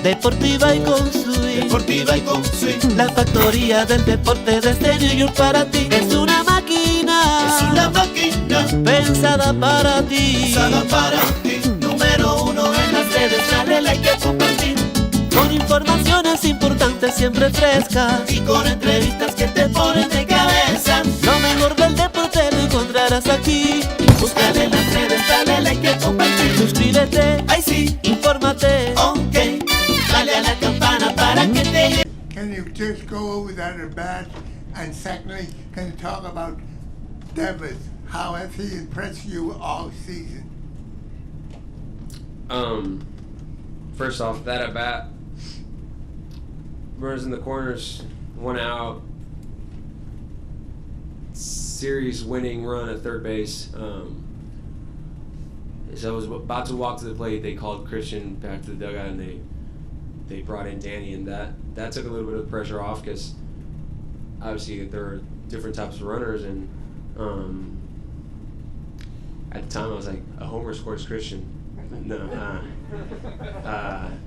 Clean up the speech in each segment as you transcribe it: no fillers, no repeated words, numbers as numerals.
Deportiva y con swing. Deportiva y con swing. La factoría del deporte desde New York para ti. Es una máquina. Es una máquina Pensada para ti. pensada para ti. Número uno en las redes, dale like y compartir. Con informaciones importantes siempre frescas. Y con entrevistas que te ponen de cabeza. Lo mejor del deporte lo encontrarás aquí. Búscale en las redes, dale like y compartir. Suscríbete, Ay sí, infórmate. ok. Dale a la campana para que te llegue. Can you just go over that a bit? And secondly, can you talk about Devers? How has he impressed you all season? First off, that at bat, runners in the corners, 1 out, series winning run at third base. So I was about to walk to the plate. They called Christian back to the dugout, and they brought in Danny, and that took a little bit of the pressure off because obviously there are different types of runners, and at the time I was like, a homer scores Christian. No,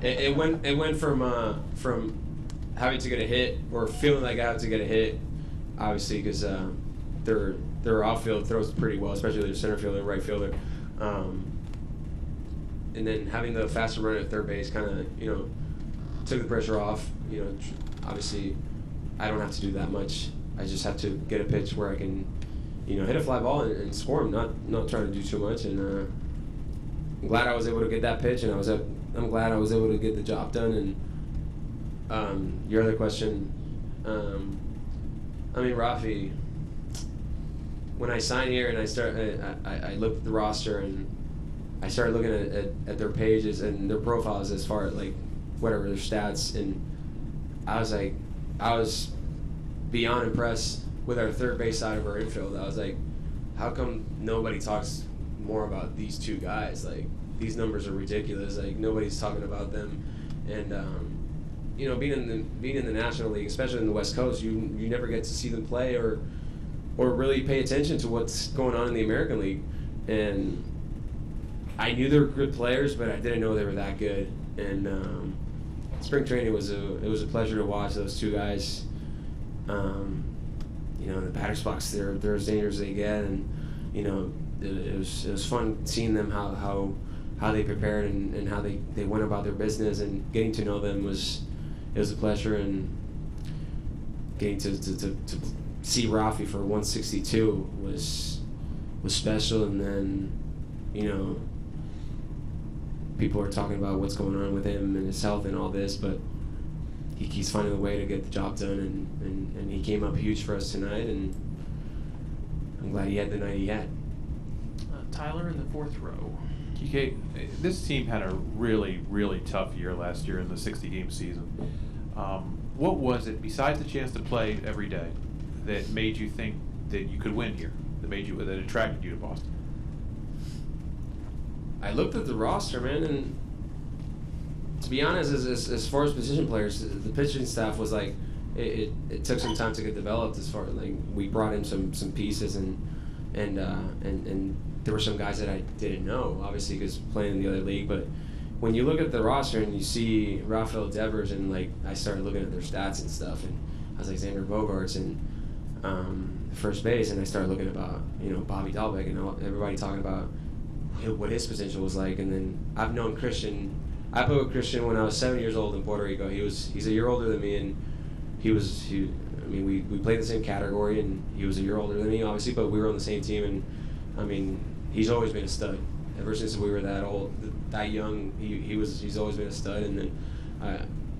it went from having to get a hit or feeling like I have to get a hit, obviously because their outfield throws pretty well, especially their center fielder and right fielder, and then having the faster run at third base kind of took the pressure off. Obviously I don't have to do that much. I just have to get a pitch where I can hit a fly ball and score them, not trying to do too much. And I'm glad I was able to get that pitch, and I'm glad I was able to get the job done. And your other question, Rafi, when I signed here and I looked at the roster and I started looking at their pages and their profiles as far as like whatever their stats, and I was beyond impressed with our third base side of our infield. I was like, how come nobody talks more about these two guys? Like, these numbers are ridiculous. Like, nobody's talking about them. And being in the National League, especially in the West Coast, you never get to see them play or really pay attention to what's going on in the American League. And I knew they were good players, but I didn't know they were that good. And spring training was a pleasure to watch those two guys. The batter's box, they're as dangerous as they get, and it was fun seeing them how they prepared and how they went about their business, and getting to know them was a pleasure, and getting to see Rafi for 162 was special. And then people are talking about what's going on with him and his health and all this, but he keeps finding a way to get the job done, and he came up huge for us tonight, and I'm glad he had the night he had. Tyler in the fourth row. Kike, this team had a really, really tough year last year in the 60-game season. What was it, besides the chance to play every day, that made you think that you could win here, that attracted you to Boston? I looked at the roster, man, and to be honest, as far as position players, the pitching staff was like, it took some time to get developed. As far as like, we brought in some pieces, and there were some guys that I didn't know, obviously, because playing in the other league. But when you look at the roster and you see Rafael Devers, and like I started looking at their stats and stuff, and I was like Xander Bogaerts and first base, and I started looking about Bobby Dahlbeck and everybody talking about what his potential was like. And then I've known Christian. I played with Christian when I was 7 years old in Puerto Rico. He's a year older than me, and we played the same category, and he was a year older than me, obviously, but we were on the same team. And he's always been a stud ever since we were that old, that young. He's always been a stud. And then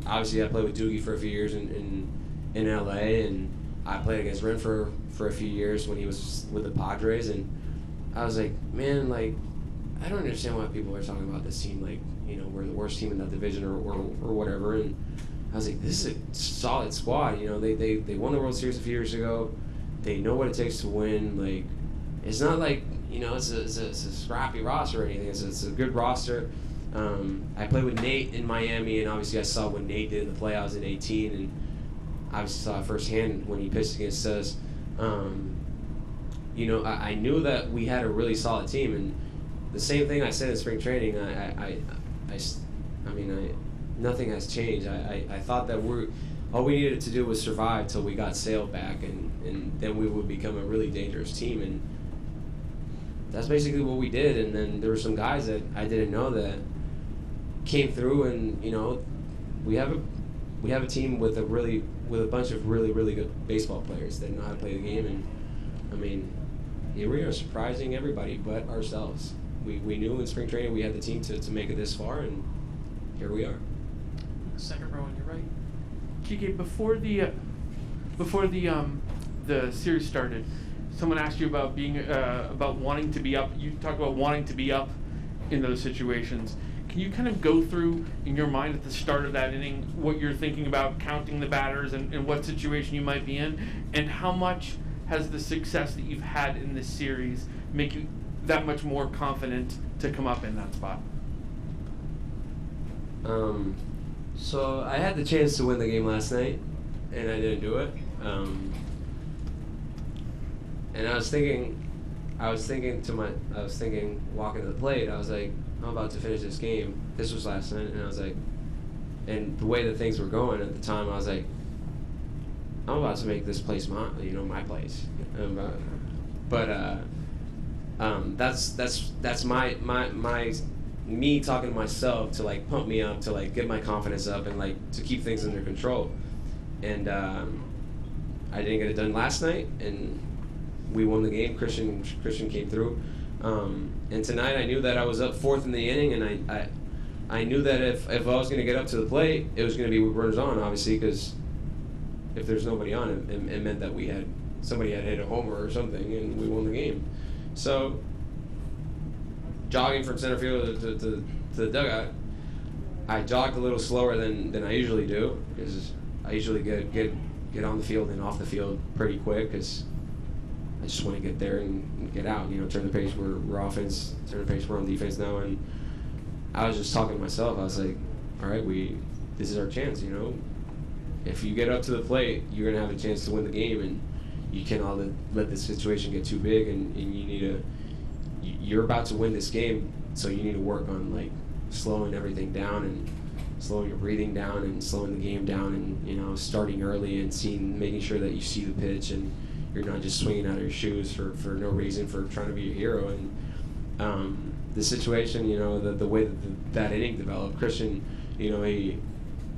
obviously I played with Doogie for a few years in LA, and I played against Ren for a few years when he was with the Padres. And I was like, man, like, I don't understand why people are talking about this team like, we're the worst team in that division or whatever. And I was like, this is a solid squad. They won the World Series a few years ago. They know what it takes to win. Like, it's not like it's a scrappy roster or anything. It's a good roster. I played with Nate in Miami, and obviously I saw what Nate did in the playoffs in 18, and obviously saw it firsthand when he pitched against us. I knew that we had a really solid team, and the same thing I said in spring training. nothing has changed. I thought that all we needed to do was survive till we got Sale back, and then we would become a really dangerous team. And that's basically what we did. And then there were some guys that I didn't know that came through, and we have a team with a bunch of really good baseball players that know how to play the game. And I mean, here we are surprising everybody but ourselves. We knew in spring training we had the team to make it this far, and here we are. Second row on your right. Kike, before the series started, someone asked you about being about wanting to be up. You talked about wanting to be up in those situations. Can you kind of go through in your mind at the start of that inning what you're thinking about counting the batters and what situation you might be in, and how much has the success that you've had in this series make you that much more confident to come up in that spot? So I had the chance to win the game last night, and I didn't do it. And I was thinking walking to the plate, I was like, I'm about to finish this game. This was last night, and I was like, and the way that things were going at the time, I was like, I'm about to make this place my place. That's my me talking to myself to like pump me up, to like get my confidence up, and like to keep things under control. And I didn't get it done last night, and we won the game. Christian came through. And tonight I knew that I was up fourth in the inning, and I knew that if I was going to get up to the plate, it was going to be with runners on, obviously, because if there's nobody on, it meant that somebody had hit a homer or something, and we won the game. So jogging from center field to the dugout, I jogged a little slower than I usually do, because I usually get on the field and off the field pretty quick, because I just want to get there and get out, turn the page. We're offense, turn the page, we're on defense now. And I was just talking to myself. I was like, all right, this is our chance, If you get up to the plate, you're going to have a chance to win the game, and you cannot let this situation get too big, and you're about to win this game, so you need to work on, like, slowing everything down and slowing your breathing down and slowing the game down, and, starting early and making sure that you see the pitch, and you're not just swinging out of your shoes for no reason, for trying to be a hero. And the situation, the way that inning developed, Christian, he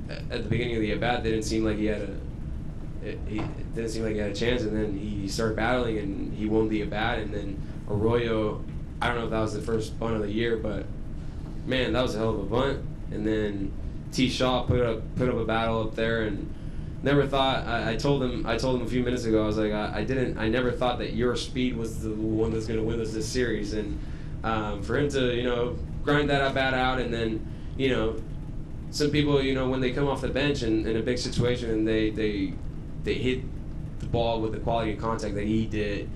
at the beginning of the at-bat didn't seem like he had a chance, and then he started battling and he won the at-bat. And then Arroyo, I don't know if that was the first bunt of the year, but man, that was a hell of a bunt. And then T. Shaw put up a battle up there, and never thought. I told him a few minutes ago. I was like, I never thought that your speed was the one that's going to win us this series. And for him to grind that bat out, and then some people when they come off the bench in a big situation and they hit the ball with the quality of contact that he did,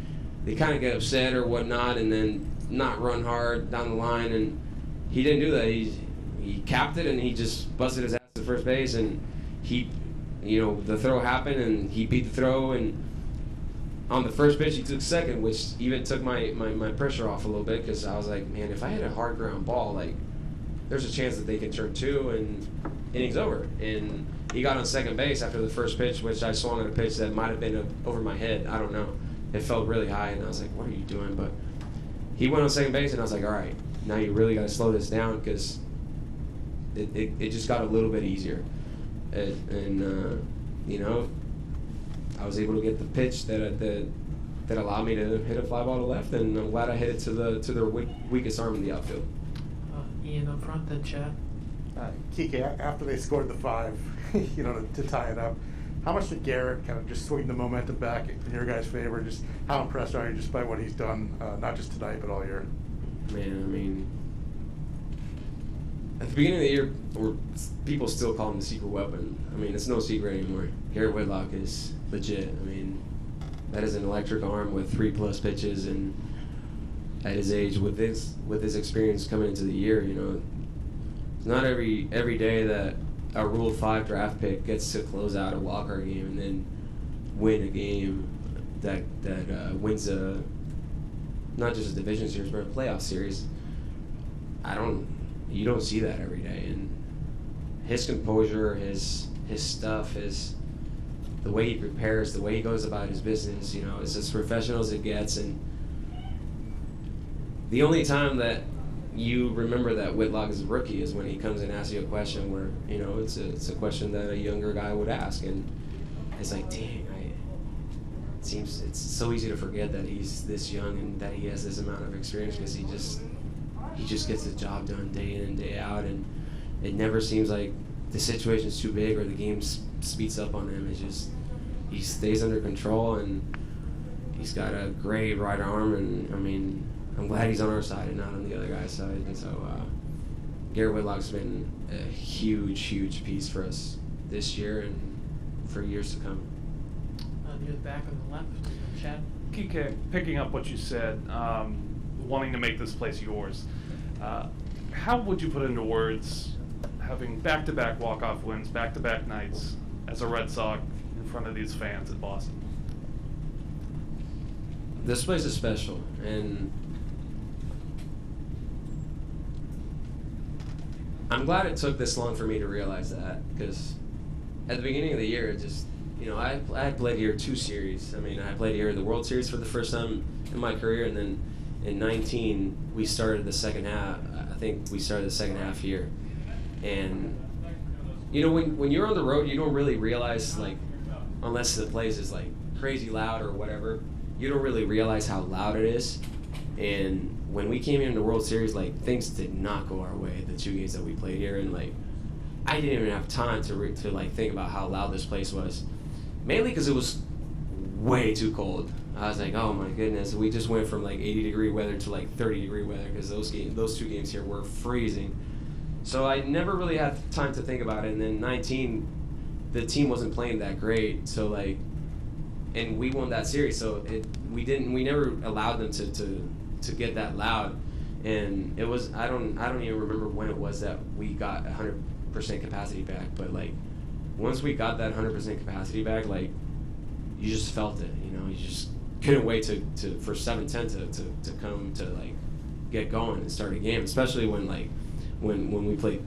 they kind of get upset or whatnot, and then not run hard down the line. And he didn't do that. He capped it, and he just busted his ass to first base, and the throw happened, and he beat the throw, and on the first pitch he took second, which even took my pressure off a little bit, because I was like, man, if I hit a hard ground ball, like, there's a chance that they can turn two and inning's over. And he got on second base after the first pitch, which I swung at a pitch that might have been over my head. I don't know. It felt really high, and I was like, what are you doing? But he went on second base, and I was like, all right, now you really got to slow this down, because it just got a little bit easier. And I was able to get the pitch that allowed me to hit a fly ball to left, and I'm glad I hit it to the weakest arm in the outfield. Ian up front, then Chad. Kike, after they scored the 5, to tie it up, how much did Garrett kind of just swing the momentum back in your guys' favor? Just how impressed are you just by what he's done, not just tonight, but all year? Man, I mean, at the beginning of the year, people still call him the secret weapon. I mean, it's no secret anymore. Garrett Whitlock is legit. I mean, that is an electric arm with 3+ pitches, and at his age, with his experience coming into the year, it's not every day that a Rule 5 draft pick gets to close out a wildcard game and then win a game that wins not just a division series, but a playoff series. You don't see that every day, and his composure, his stuff, the way he prepares, the way he goes about his business, you know, it's as professional as it gets. And the only time that you remember that Whitlock is a rookie is when he comes and asks you a question where, you know, it's a question that a younger guy would ask, and it's like, dang, it seems it's so easy to forget that he's this young and that he has this amount of experience, because he just gets the job done day in and day out, and it never seems like the situation's too big or the game speeds up on him. It's just he stays under control, and he's got a great right arm, and I mean, I'm glad he's on our side and not on the other guy's side. And so Garrett Whitlock's been a huge piece for us this year and for years to come. Near the back on the left, Chad. Kike, picking up what you said, wanting to make this place yours, how would you put into words having back-to-back walk-off wins, back-to-back nights as a Red Sox in front of these fans in Boston? This place is special, and I'm glad it took this long for me to realize that, because at the beginning of the year, it just, you know, I had played here 2 series. I mean, I played here the World Series for the first time in my career, and then in 19, we started the second half. I think we started the second half here. And, you know, when you're on the road, you don't really realize, like, unless the place is, like, crazy loud or whatever, you don't really realize how loud it is. And when we came here in the World Series, like, things did not go our way, the 2 games that we played here. And, like, I didn't even have time to like, think about how loud this place was. Mainly because it was way too cold. I was like, oh my goodness. We just went from like 80-degree weather to like 30-degree weather, because those 2 games here were freezing. So I never really had time to think about it. And then 19, the team wasn't playing that great. So like, and we won that series. So we never allowed them to get that loud. And it was, I don't even remember when it was that we got 100% capacity back. But like, once we got that 100% capacity back, like, you just felt it, you know. You just couldn't wait for 7-10 to come to like get going and start a game, especially when like when we played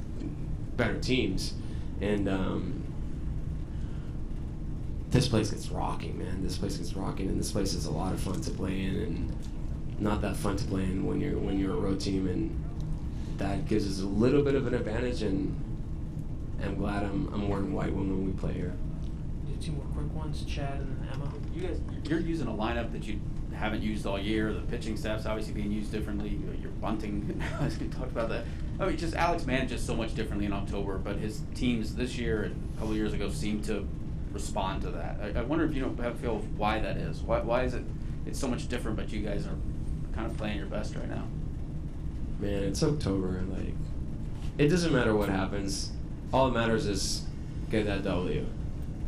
better teams. And this place gets rocking, man. This place gets rocking, and this place is a lot of fun to play in, and not that fun to play in when you're a road team, and that gives us a little bit of an advantage. And I'm glad I'm wearing white when we play here. 2 more quick ones, Chad and then Emma. You guys, you're using a lineup that you haven't used all year. The pitching staff's obviously being used differently. You're bunting. We talked about that. I mean, just Alex manages so much differently in October, but his teams this year and a couple of years ago seem to respond to that. I wonder if you don't have a feel of why that is. Why is it's so much different, but you guys are kind of playing your best right now? Man, it's October. Like, it doesn't matter what happens. All that matters is get that W.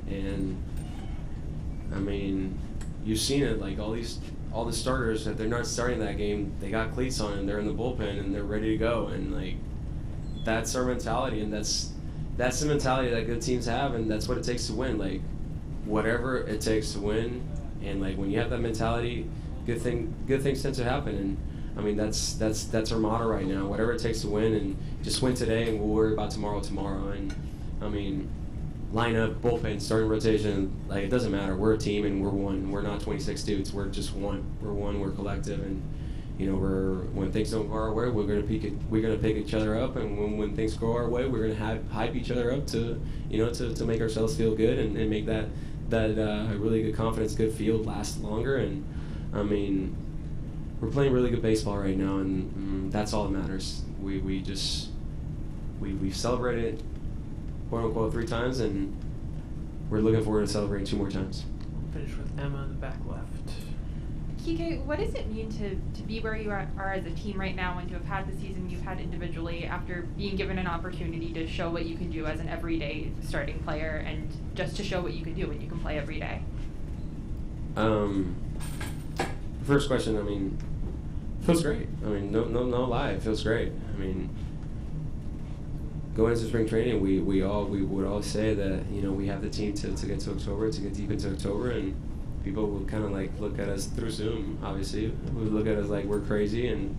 And I mean, you've seen it. Like all the starters, if they're not starting that game, they got cleats on and they're in the bullpen and they're ready to go. And like, that's our mentality, and that's the mentality that good teams have, and that's what it takes to win. Like, whatever it takes to win, and like when you have that mentality, good things tend to happen. And I mean, that's our motto right now. Whatever it takes to win, and just win today, and we'll worry about tomorrow. And I mean, lineup, bullpen, starting rotation, like, it doesn't matter. We're a team, and we're one. We're not 26 dudes. We're just one. We're one. We're collective, and you know, when things don't go our way, we're gonna pick each other up, and when things go our way, we're gonna hype each other up to make ourselves feel good, and make that really good confidence, good feel last longer. And I mean, we're playing really good baseball right now, and that's all that matters. We've celebrated, quote unquote, 3 times, and we're looking forward to celebrating 2 more times. We'll finish with Emma in the back left. Kike, what does it mean to be where you are as a team right now, and to have had the season you've had individually after being given an opportunity to show what you can do as an everyday starting player, and just to show what you can do when you can play every day? First question, I mean, feels great. I mean, no lie, it feels great. I mean, going into spring training, we would all say that, you know, we have the team to get to October, to get deep into October, and people would kind of like look at us through Zoom. Obviously, we would look at us like we're crazy, and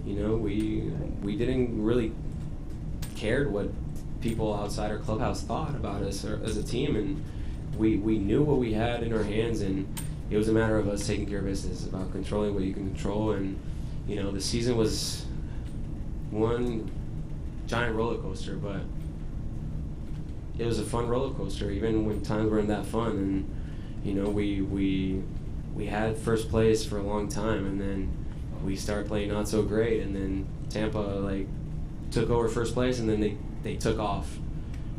you know, we didn't really cared what people outside our clubhouse thought about us as a team, and we knew what we had in our hands, and it was a matter of us taking care of business, about controlling what you can control. And the season was one giant roller coaster, but it was a fun roller coaster, even when times weren't that fun. And we had first place for a long time, and then we started playing not so great, and then Tampa took over first place, and then they took off,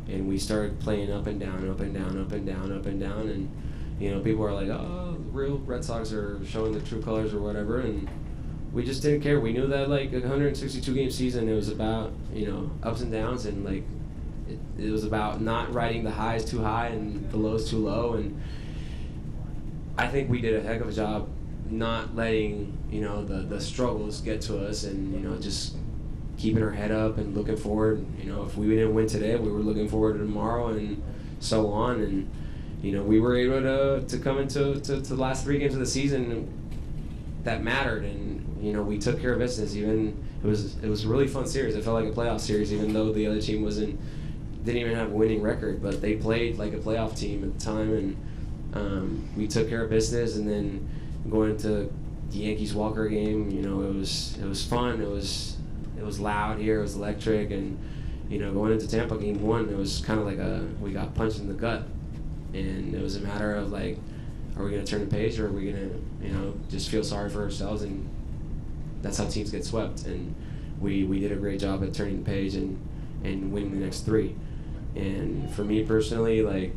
and we started playing up and down, up and down, up and down, up and down, and people are like, oh, the real Red Sox are showing their true colors or whatever, and we just didn't care. We knew that a 162 game season, it was about ups and downs, and it was about not riding the highs too high and the lows too low. And I think we did a heck of a job not letting the struggles get to us, and just keeping our head up and looking forward. If we didn't win today, we were looking forward to tomorrow, and so on. And we were able to come into the last 3 games of the season that mattered, and we took care of business. Even it was a really fun series. It felt like a playoff series, even though the other team didn't even have a winning record, but they played like a playoff team at the time, and we took care of business. And then going into the Yankees Walker game, it was fun. It was loud here. It was electric. And going into Tampa game 1, it was kind of like we got punched in the gut, and it was a matter of are we going to turn the page, or are we going to just feel sorry for ourselves? And that's how teams get swept. And we did a great job at turning the page and winning the next 3. And for me personally,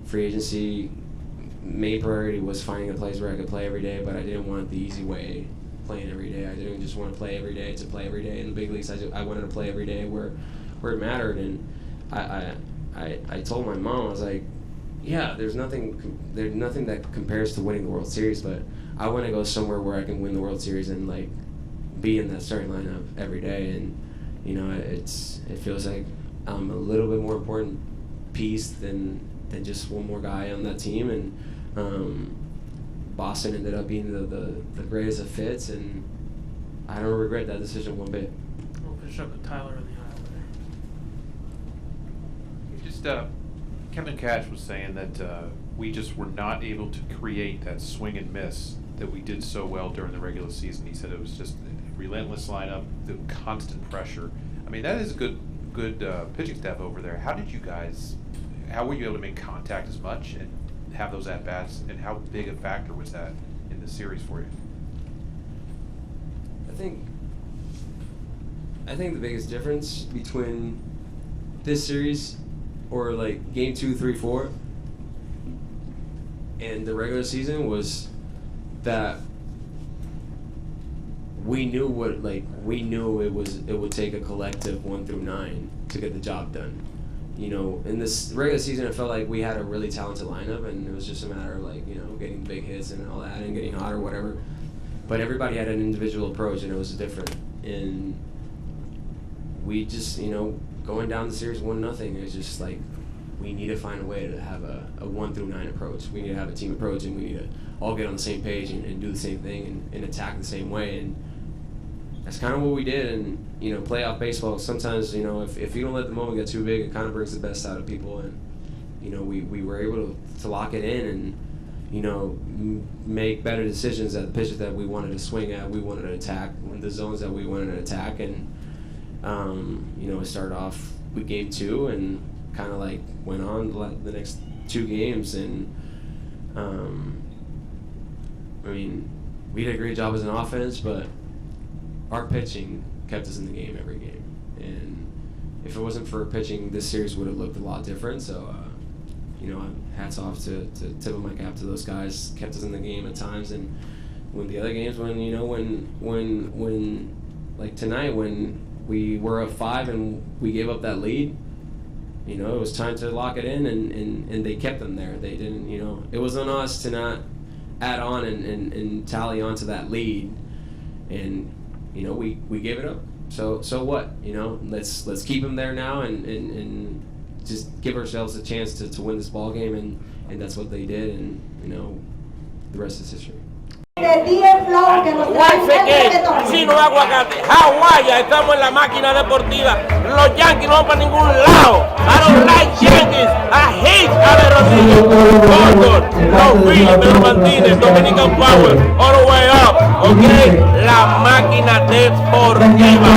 free agency, main priority was finding a place where I could play every day, but I didn't want the easy way, playing every day. I didn't just want to play every day to play every day in the big leagues. I wanted to play every day where it mattered. And I told my mom, I was like, yeah, there's nothing that compares to winning the World Series, but I want to go somewhere where I can win the World Series and be in that starting lineup every day. And it feels like I'm a little bit more important piece than just one more guy on that team. And Boston ended up being the greatest of fits, and I don't regret that decision one bit. We'll finish up with Tyler in the aisle there. Just Kevin Cash was saying that we just were not able to create that swing and miss that we did so well during the regular season. He said it was just a relentless lineup, the constant pressure. I mean, that is a good pitching staff over there. How were you able to make contact as much and have those at-bats, and how big a factor was that in the series for you? I think the biggest difference between this series, or game 2, 3, 4, and the regular season, was that we knew it would take a collective 1 through 9 to get the job done. In this regular season, it felt like we had a really talented lineup, and it was just a matter of getting big hits and all that, and getting hot or whatever. But everybody had an individual approach, and it was different. And we just, going down the series 1-0, it was just we need to find a way to have a 1 through 9 approach. We need to have a team approach, and we need to all get on the same page and do the same thing and attack the same way. And that's kind of what we did. And playoff baseball, sometimes if you don't let the moment get too big, it kind of brings the best out of people. And we were able to lock it in and make better decisions at the pitches that we wanted to swing at, we wanted to attack, the zones that we wanted to attack. And it started off with game 2 and kind of went on the next 2 games. And we did a great job as an offense, but our pitching kept us in the game every game. And if it wasn't for pitching, this series would have looked a lot different. So, hats off to tip of my cap to those guys. Kept us in the game at times. And when the other games, when tonight, when we were up 5 and we gave up that lead, it was time to lock it in, and they kept them there. They didn't, it was on us to not add on and tally onto that lead. And we gave it up. So what? Let's keep them there now and just give ourselves a chance to win this ball game, and that's what they did. And the rest is history. Chino aguacate, Hawái, estamos en la máquina deportiva. Los Yankees no van para ningún lado. No, Philly, Pedro Martínez, Dominican Power, all the way up, ok, la máquina deportiva.